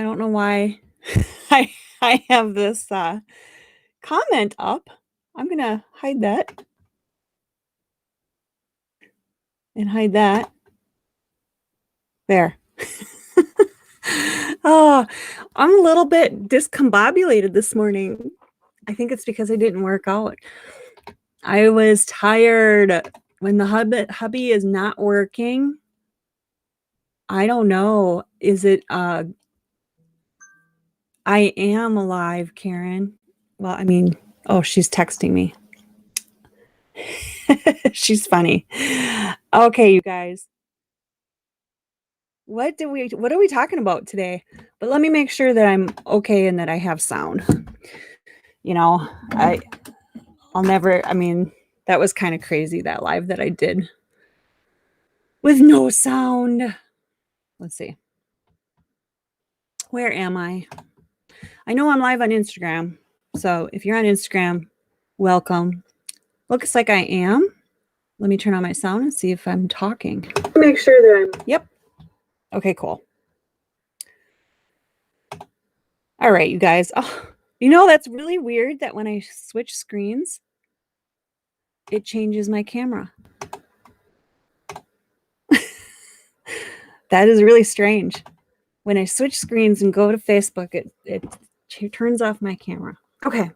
I don't know why I I have this comment up. I'm gonna hide that and hide that. There. Oh, I'm a little bit discombobulated this morning. I think it's because I didn't work out. I was tired. When the hubby is not working, I don't know. Is it I am alive, Karen. Well, I mean, oh, she's texting me. She's funny. Okay, you guys. What are we talking about today? But let me make sure that I'm okay and that I have sound. You know, I'll never, I mean, that was kind of crazy, that live that I did with no sound. Let's see. Where am I? I know I'm live on Instagram. So if you're on Instagram, welcome. Looks like I am. Let me turn on my sound and see if I'm talking. Make sure that I'm. Yep. Okay, cool. All right, you guys. Oh, you know, that's really weird that when I switch screens, it changes my camera. That is really strange. When I switch screens and go to Facebook, it turns off my camera. Okay.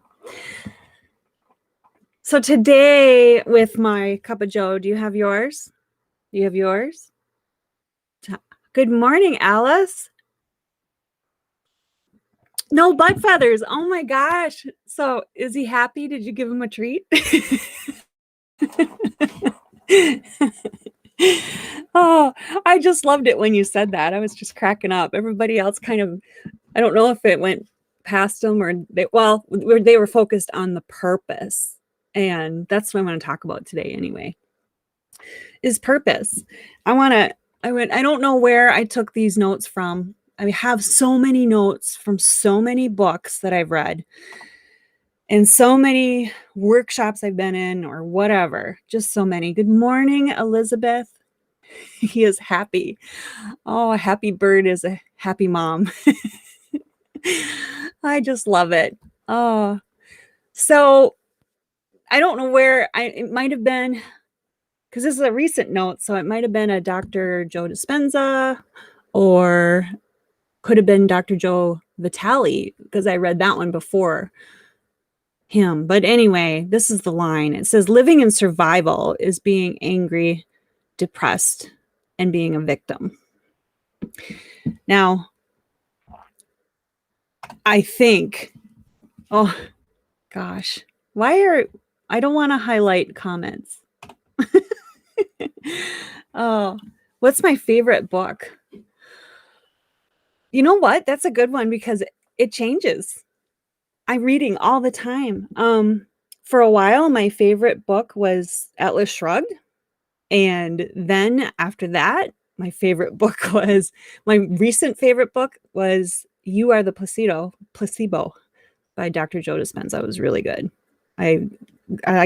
So today with my cup of joe, do you have yours? Do you have yours? Good morning, Alice. No bug feathers. Oh my gosh. So is he happy? Did you give him a treat? Oh, I just loved it when you said that. I was just cracking up. Everybody else kind of, I don't know if it went past them or they were focused on the purpose. And that's what I want to talk about today anyway, is purpose. I don't know where I took these notes from. I have so many notes from so many books that I've read and so many workshops I've been in or whatever, just so many. Good morning, Elizabeth. He is happy. Oh, a happy bird is a happy mom. I just love it. Oh, so I don't know where it might have been, because this is a recent note, so it might have been a Dr. Joe Dispenza or could have been Dr. Joe Vitale, because I read that one before him. But anyway, this is the line. It says, living in survival is being angry, depressed, and being a victim. Now, I think, oh gosh, I don't want to highlight comments. Oh, what's my favorite book? You know what? That's a good one because it changes. I'm reading all the time. For a while, my favorite book was Atlas Shrugged. And then after that, my recent favorite book was You Are the Placebo by Dr. Joe Dispenza. It was really good. I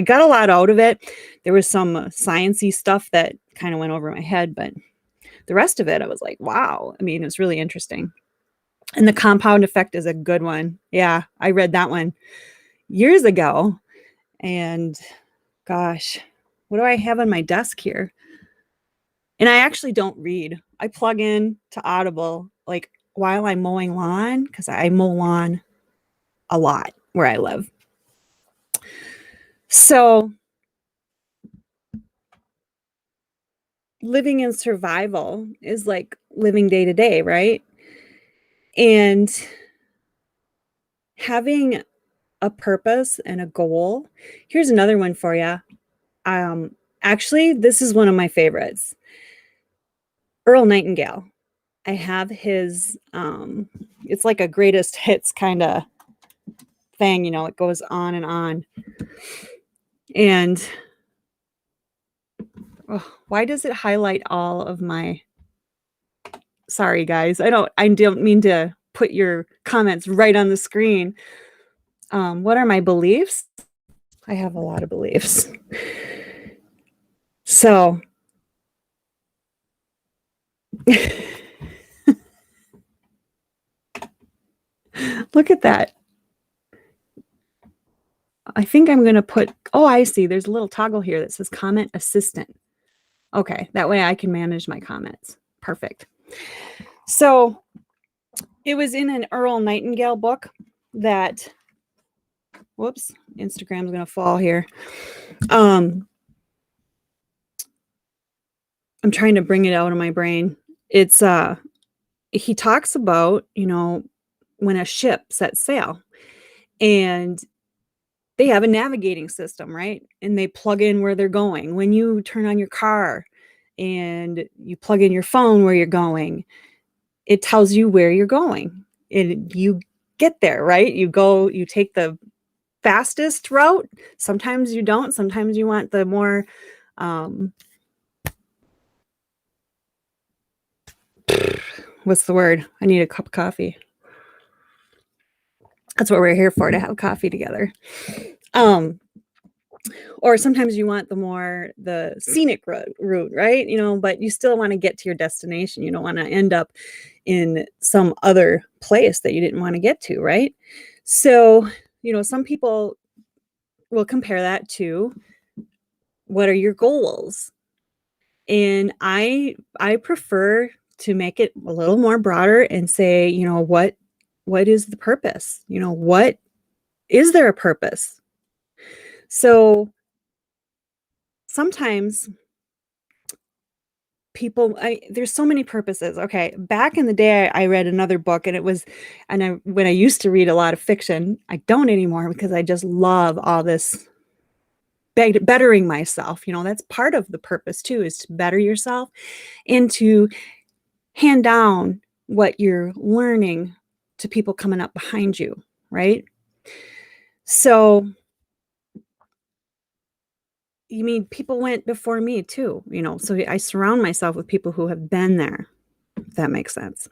got a lot out of it. There was some sciencey stuff that kind of went over my head, but the rest of it, I was like, wow. I mean, it's really interesting. And The Compound Effect is a good one. Yeah, I read that one years ago. And gosh, what do I have on my desk here? And I actually don't read. I plug in to Audible like while I'm mowing lawn, because I mow lawn a lot where I live. So living in survival is like living day to day, right? And having a purpose and a goal. Here's another one for you. Actually, this is one of my favorites. Earl Nightingale. I have his, it's like a greatest hits kind of thing, you know, it goes on and on. And why does it highlight all of my, sorry guys, I don't mean to put your comments right on the screen. What are my beliefs? I have a lot of beliefs. So Look at that. I think I'm going to put, oh, I see. There's a little toggle here that says comment assistant. Okay, that way I can manage my comments. Perfect. So it was in an Earl Nightingale book that, whoops, Instagram's going to fall here. I'm trying to bring it out of my brain. It's, he talks about, when a ship sets sail and they have a navigating system, right? And they plug in where they're going. When you turn on your car and you plug in your phone where you're going, it tells you where you're going. And you get there, right? You take the fastest route. Sometimes you don't. Sometimes you want the more what's the word? I need a cup of coffee. That's what we're here for, to have coffee together. Or sometimes you want the scenic route, right? But you still want to get to your destination. You don't want to end up in some other place that you didn't want to get to, right? So, some people will compare that to, what are your goals? And I prefer to make it a little more broader and say, what is the purpose? What is there a purpose? So sometimes people, there's so many purposes. Okay, back in the day, I read another book, and when I used to read a lot of fiction, I don't anymore because I just love all this bettering myself. That's part of the purpose too, is to better yourself and to hand down what you're learning to people coming up behind you, right? So, people went before me too, so I surround myself with people who have been there, if that makes sense,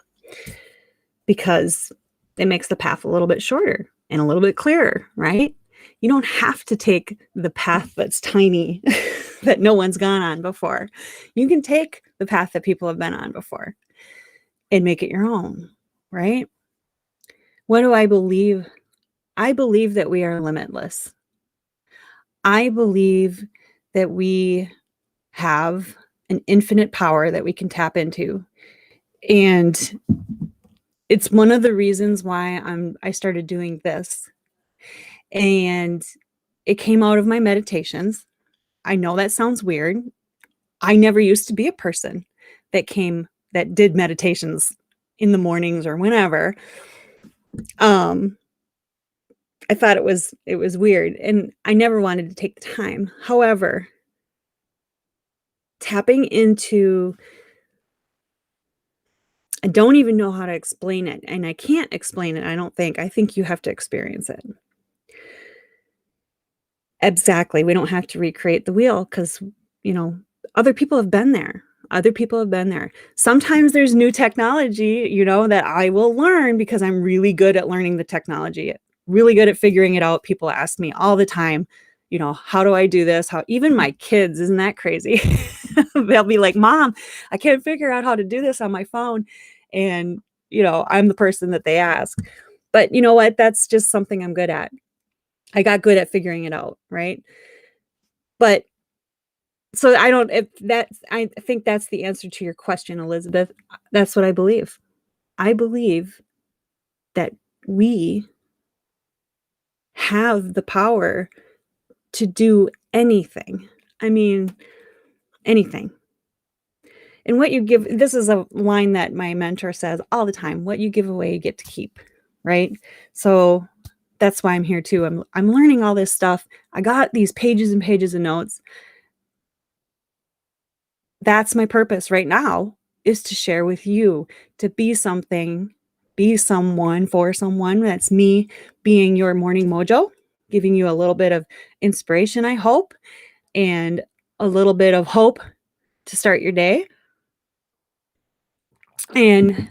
because it makes the path a little bit shorter and a little bit clearer, right? You don't have to take the path that's tiny that no one's gone on before. You can take the path that people have been on before and make it your own, right? What do I believe? I believe that we are limitless. I believe that we have an infinite power that we can tap into. And it's one of the reasons why I started doing this. And it came out of my meditations. I know that sounds weird. I never used to be a person that did meditations in the mornings or whenever. I thought it was weird, and I never wanted to take the time. However, tapping into, I don't even know how to explain it, and I can't explain it, I don't think. I think you have to experience it. Exactly. We don't have to recreate the wheel because, other people have been there. Other people have been there. Sometimes there's new technology, that I will learn because I'm really good at learning the technology, really good at figuring it out. People ask me all the time, how do I do this? Even my kids, isn't that crazy? They'll be like, Mom, I can't figure out how to do this on my phone. And, I'm the person that they ask. But you know what? That's just something I'm good at. I got good at figuring it out, right? But so I think that's the answer to your question, Elizabeth. That's what I believe. I believe that we have the power to do anything. I mean, anything. And this is a line that my mentor says all the time, what you give away, you get to keep, right? So that's why I'm here too. I'm learning all this stuff. I got these pages and pages of notes. That's my purpose right now, is to share with you, to be something, be someone for someone. That's me being your morning mojo, giving you a little bit of inspiration, I hope, and a little bit of hope to start your day. And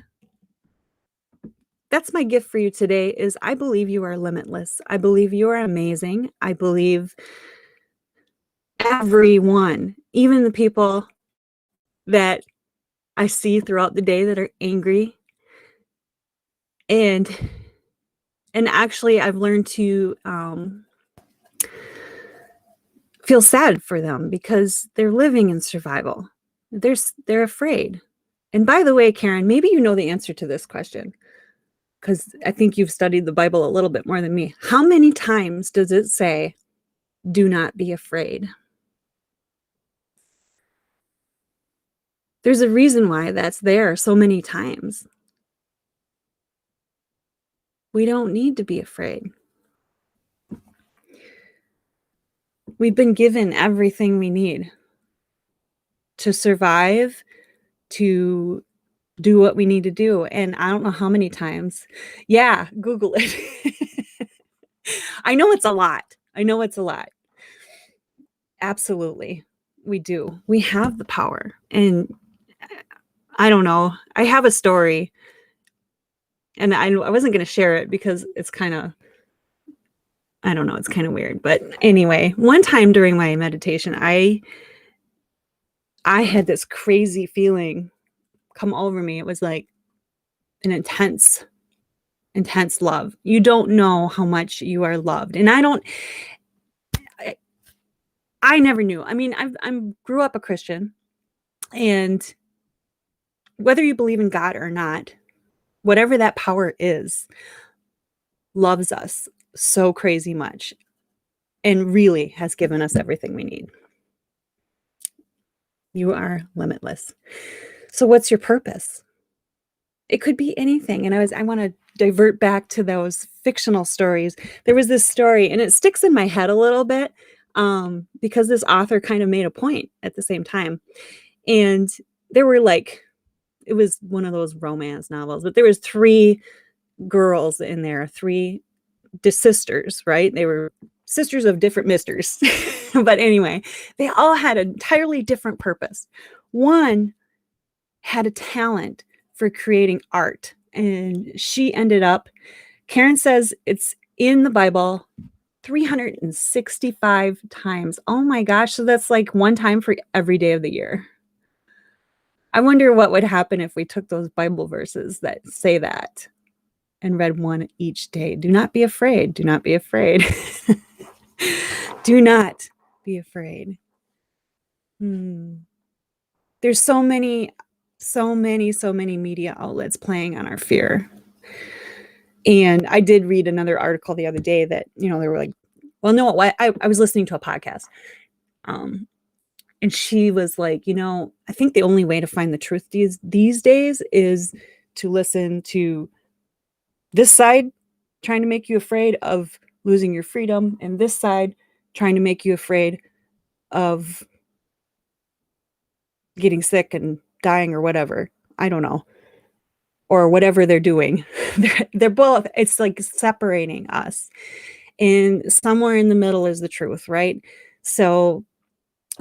that's my gift for you today, is I believe you are limitless. I believe you are amazing. I believe everyone, even the people that I see throughout the day that are angry and And actually, I've learned to feel sad for them because they're living in survival. They're afraid. And by the way, Karen, maybe you know the answer to this question because I think you've studied the Bible a little bit more than me. How many times does it say, do not be afraid? There's a reason why that's there so many times. We don't need to be afraid. We've been given everything we need to survive, to do what we need to do. And I don't know how many times. Yeah, Google it. I know it's a lot. I know it's a lot. Absolutely. We do. We have the power. And I don't know. I have a story. And I wasn't going to share it because it's kind of, I don't know, it's kind of weird. But anyway, one time during my meditation, I had this crazy feeling come over me. It was like an intense love. You don't know how much you are loved. And I never knew. I mean, I grew up a Christian, and whether you believe in God or not, whatever that power is, loves us so crazy much and really has given us everything we need. You are limitless. So what's your purpose? It could be anything. And I want to divert back to those fictional stories. There was this story, and it sticks in my head a little bit because this author kind of made a point at the same time. And there were it was one of those romance novels, but there was 3 girls in there, 3 sisters, right? They were sisters of different misters. But anyway, they all had an entirely different purpose. One had a talent for creating art, and she ended up, Karen says it's in the Bible 365 times. Oh my gosh. So that's like one time for every day of the year. I wonder what would happen if we took those Bible verses that say that and read one each day. Do not be afraid. Do not be afraid. Do not be afraid. There's so many media outlets playing on our fear. And I did read another article the other day that, they were like, well, no, I was listening to a podcast. And she was like, I think the only way to find the truth these days is to listen to this side trying to make you afraid of losing your freedom, and this side trying to make you afraid of getting sick and dying or whatever. I don't know. Or whatever they're doing. They're both, it's like separating us. And somewhere in the middle is the truth, right? So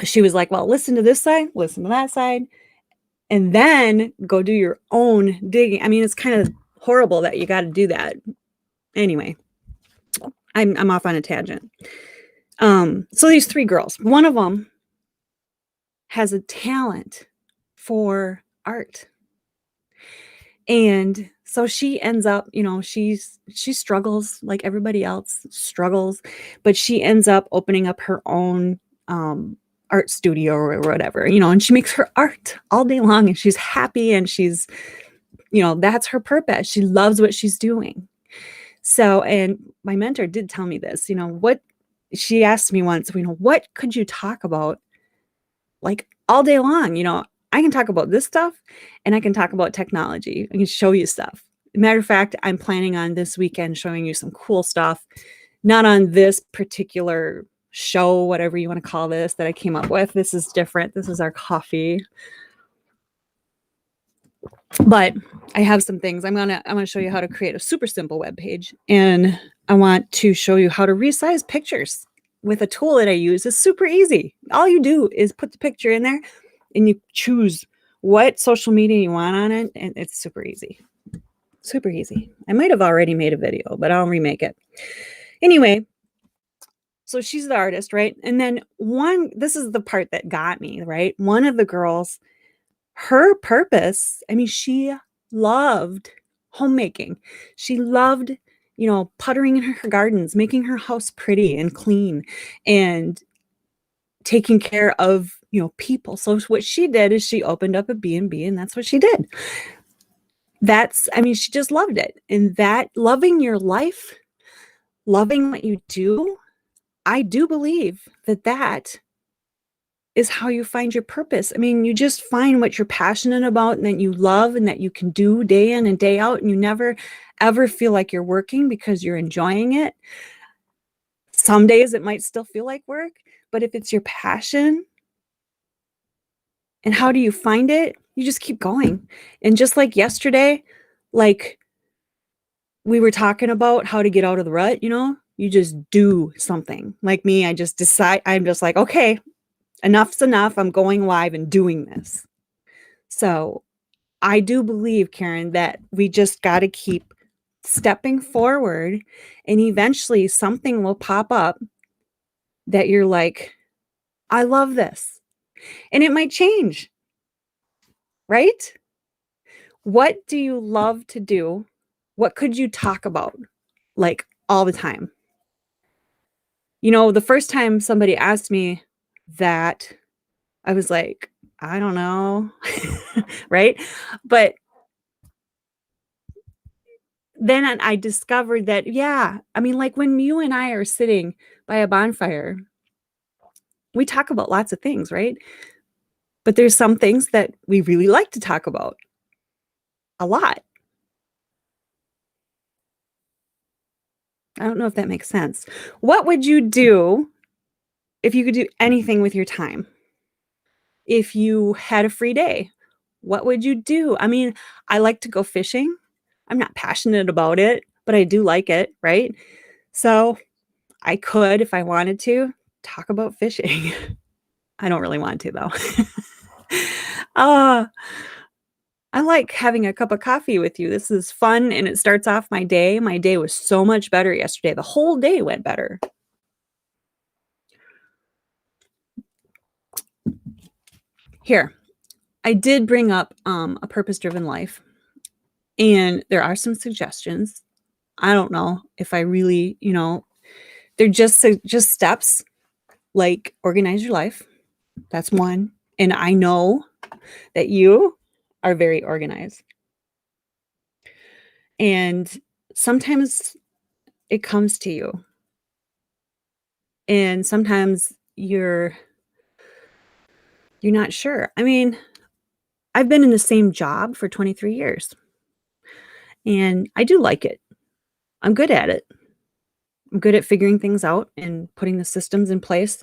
she was like, well, listen to this side, listen to that side, and then go do your own digging. I mean, it's kind of horrible that you got to do that. Anyway, I'm off on a tangent. So these 3 girls, one of them has a talent for art. And so she ends up, she struggles like everybody else struggles, but she ends up opening up her own art studio or whatever, and she makes her art all day long, and she's happy, and she's, that's her purpose. She loves what she's doing. So, and my mentor did tell me this, what she asked me once, what could you talk about like all day long? I can talk about this stuff, and I can talk about technology. I can show you stuff. Matter of fact, I'm planning on this weekend showing you some cool stuff, not on this particular show, whatever you want to call this, that I came up with. This is different. This is our coffee. But I have some things. I'm gonna show you how to create a super simple web page, and I want to show you how to resize pictures with a tool that I use. It's super easy. All you do is put the picture in there, and you choose what social media you want on it, and it's super easy. Super easy. I might have already made a video, but I'll remake it. Anyway, so she's the artist, right? And then this is the part that got me, right? One of the girls, her purpose, I mean, she loved homemaking. She loved puttering in her gardens, making her house pretty and clean, and taking care of, people. So what she did is she opened up a B&B, and that's what she did. She just loved it. And that loving your life, loving what you do, I do believe that is how you find your purpose. You just find what you're passionate about and that you love and that you can do day in and day out, and you never ever feel like you're working because you're enjoying it. Some days it might still feel like work, but if it's your passion, and how do you find it? You just keep going. And just like yesterday, like we were talking about how to get out of the rut, you just do something. Like me, I'm just like, okay, enough's enough. I'm going live and doing this. So I do believe, Karen, that we just got to keep stepping forward, and eventually something will pop up that you're like, I love this. And it might change, right? What do you love to do? What could you talk about like all the time? The first time somebody asked me that, I was like, I don't know. Right? But then I discovered that, yeah, like when you and I are sitting by a bonfire, we talk about lots of things, right? But there's some things that we really like to talk about a lot. I don't know if that makes sense. What would you do if you could do anything with your time? If you had a free day, what would you do? I like to go fishing. I'm not passionate about it, but I do like it, right? So I could, if I wanted to, talk about fishing. I don't really want to, though. uh, I like having a cup of coffee with you. This is fun, and it starts off my day. My day was so much better yesterday. The whole day went better. Here, I did bring up a purpose-driven life, and there are some suggestions. I don't know if I really, they're just steps, like organize your life. That's one. And I know that you are very organized. And sometimes it comes to you. And sometimes you're not sure. I've been in the same job for 23 years. And I do like it. I'm good at it. I'm good at figuring things out and putting the systems in place.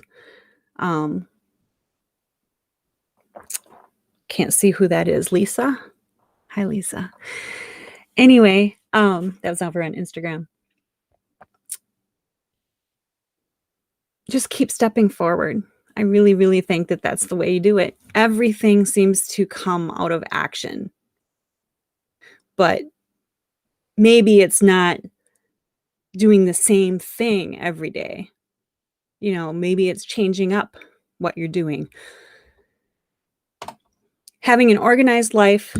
Um, can't see who that is. Lisa? Hi, Lisa. Anyway, that was over on Instagram. Just keep stepping forward. I really, really think that that's the way you do it. Everything seems to come out of action. But maybe it's not doing the same thing every day. Maybe it's changing up what you're doing. Having an organized life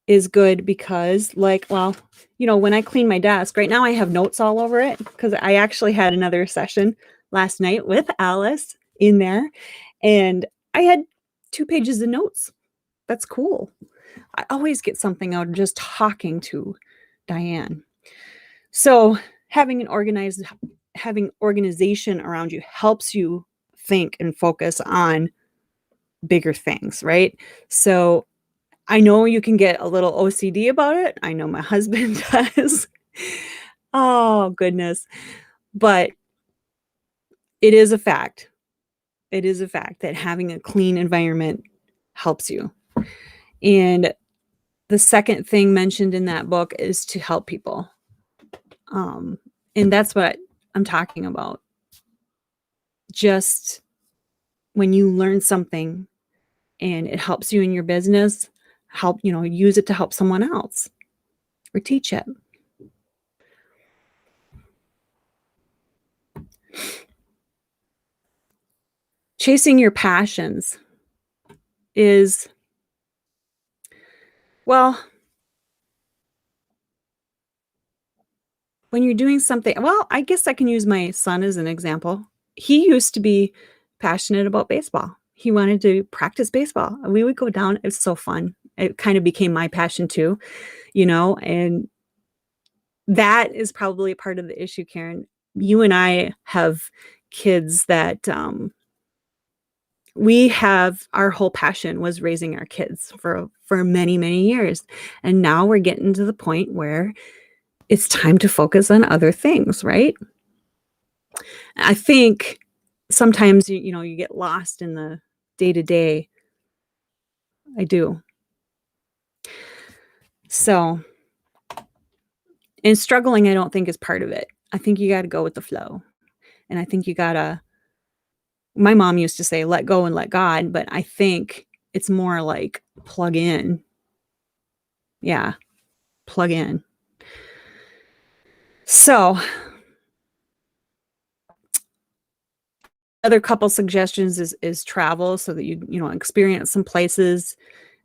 is good because, when I clean my desk, right now I have notes all over it because I actually had another session last night with Alice in there, and I had 2 pages of notes. That's cool. I always get something out of just talking to Diane. So having organization around you helps you think and focus on bigger things, right? So I know you can get a little OCD about it. I know my husband does. Oh, goodness. But it is a fact. It is a fact that having a clean environment helps you. And the second thing mentioned in that book is to help people. And that's what I'm talking about. Just when you learn something and it helps you in your business, use it to help someone else or teach it. Chasing your passions is, well, when you're doing something, well, I guess I can use my son as an example. He used to be passionate about baseball. He wanted to practice baseball. We would go down. It was so fun. It kind of became my passion too, and that is probably a part of the issue, Karen. You and I have kids that we have our whole passion was raising our kids for many, many years. And now we're getting to the point where it's time to focus on other things, right? I think sometimes you get lost in the day-to-day. I do. So, and struggling, I don't think is part of it. I think you got to go with the flow. And I think you got to, my mom used to say, let go and let God, but I think it's more like plug in. Yeah, plug in. So, other couple suggestions is travel so that you experience some places.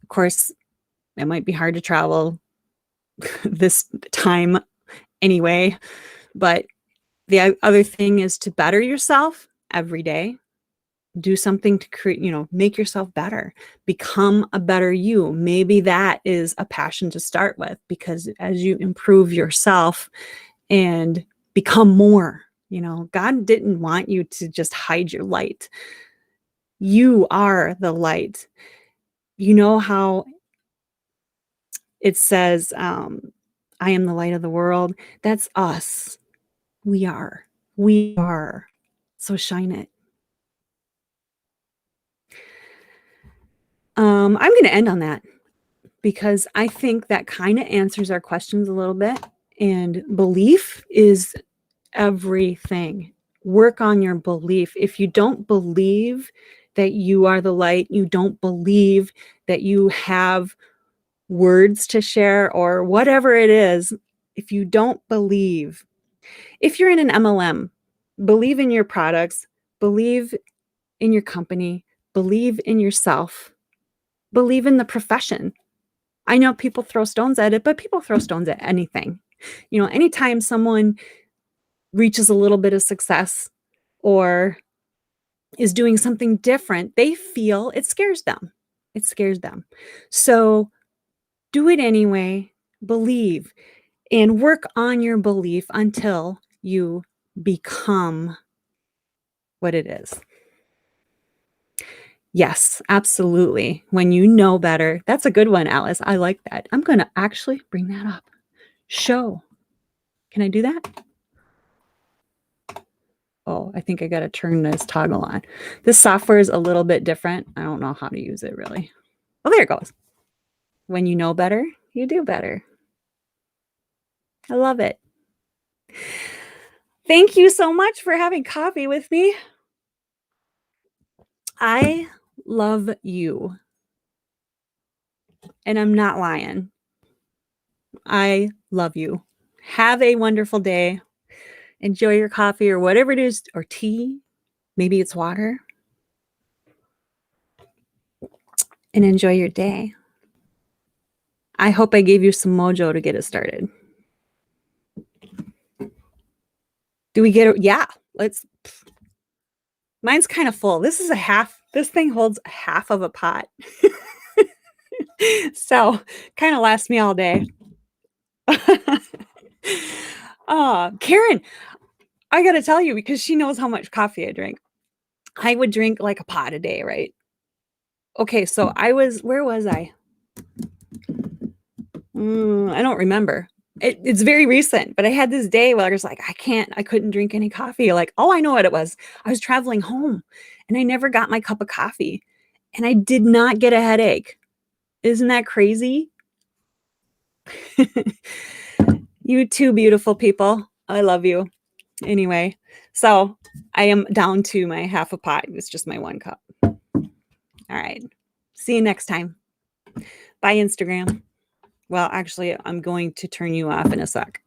Of course, it might be hard to travel this time anyway, but the other thing is to better yourself every day. Do something to create, make yourself better, become a better you. Maybe that is a passion to start with, because as you improve yourself and become more, God didn't want you to just hide your light. You are the light. You know how it says, I am the light of the world. That's us. We are. So shine it. I'm going to end on that because I think that kind of answers our questions a little bit. And belief is everything. Work on your belief. If you don't believe that you are the light, you don't believe that you have words to share or whatever it is, if you don't believe, if you're in an MLM, believe in your products, believe in your company, believe in yourself, believe in the profession. I know people throw stones at it, but people throw stones at anything. Anytime someone reaches a little bit of success or is doing something different, they feel it scares them. It scares them. So do it anyway, believe, and work on your belief until you become what it is. Yes, absolutely. When you know better. That's a good one, Alice. I like that. I'm going to actually bring that up. Show. Can I do that? Oh, I think I got to turn this toggle on. This software is a little bit different. I don't know how to use it really. Oh, there it goes. When you know better, you do better. I love it. Thank you so much for having coffee with me. I love you. And I'm not lying. I love you. Have a wonderful day. Enjoy your coffee or whatever it is, or tea. Maybe it's water. And enjoy your day. I hope I gave you some mojo to get it started. Do we get it? Yeah, let's. Mine's kind of full. This is a half. This thing holds half of a pot. So kind of lasts me all day. Karen, I got to tell you, because she knows how much coffee I drink. I would drink like a pot a day, right? Okay, so where was I? I don't remember. It's very recent, but I had this day where I was like, I couldn't drink any coffee. Like, oh, I know what it was. I was traveling home and I never got my cup of coffee and I did not get a headache. Isn't that crazy? You too, beautiful people. I love you. Anyway, so I am down to my half a pot. It's just my one cup. All right. See you next time. Bye, Instagram. Well, actually, I'm going to turn you off in a sec.